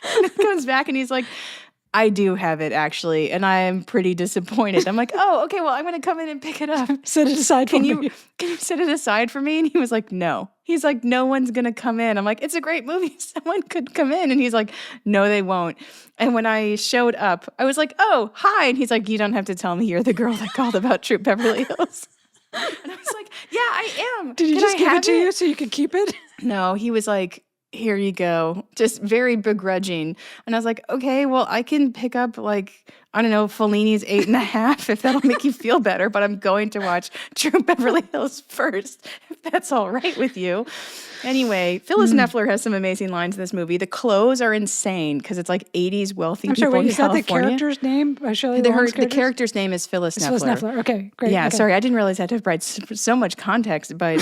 And it comes back and he's like, I do have it actually, and I am pretty disappointed. I'm like, oh, okay, well, I'm going to come in and pick it up. Set it aside for me. Can you set it aside for me? And he was like, no. He's like, no one's going to come in. I'm like, it's a great movie. Someone could come in. And he's like, no, they won't. And when I showed up, I was like, oh, hi. And he's like, you don't have to tell me you're the girl that called about Troop Beverly Hills. And I was like, yeah, I am. Did you just give it to you so you could keep it? No, he was like, here you go. Just very begrudging. And I was like, okay, well, I can pick up I don't know, Fellini's 8.5 if that'll make you feel better, but I'm going to watch Troop Beverly Hills first, if that's all right with you. Anyway, Phyllis Neffler has some amazing lines in this movie. The clothes are insane because it's 80s wealthy people in California. Is that the character's name? The character's name is Phyllis Neffler. Phyllis Neffler. Okay, great. Yeah, okay. Sorry, I didn't realize I had to provide so much context, but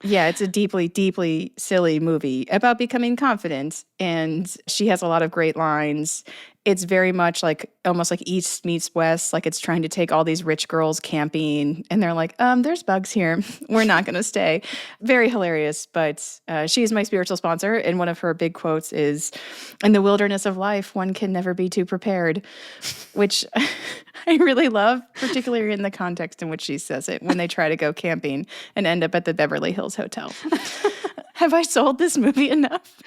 yeah, it's a deeply, deeply silly movie about becoming confident, and she has a lot of great lines. It's very much almost like East meets West, it's trying to take all these rich girls camping, and they're like, there's bugs here. We're not going to stay. Very hilarious, but she is my spiritual sponsor, and one of her big quotes is, in the wilderness of life, one can never be too prepared, which I really love, particularly in the context in which she says it, when they try to go camping and end up at the Beverly Hills Hotel. Have I sold this movie enough?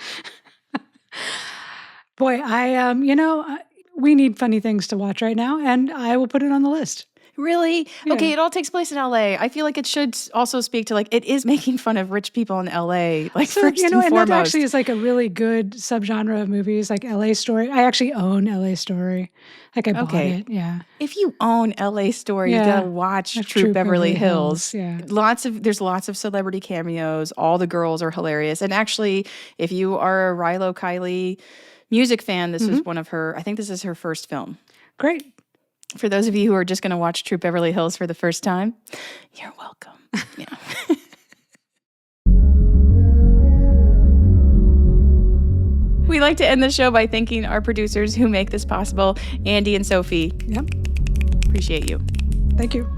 Boy, we need funny things to watch right now, and I will put it on the list. Really? Yeah. Okay, it all takes place in LA. I feel like it should also speak to it is making fun of rich people in LA, first and foremost. And that actually is a really good subgenre of movies, like LA Story. I actually own LA Story. I bought it, yeah. If you own LA Story, you gotta watch Troop Beverly Hills. Yeah. There's lots of celebrity cameos. All the girls are hilarious. And actually, if you are a Rilo Kiley music fan, this was one of I think this is her first film. Great. For those of you who are just going to watch Troop Beverly Hills for the first time, you're welcome. Yeah. We like to end the show by thanking our producers who make this possible, Andy and Sophie. Yep. Appreciate you. Thank you.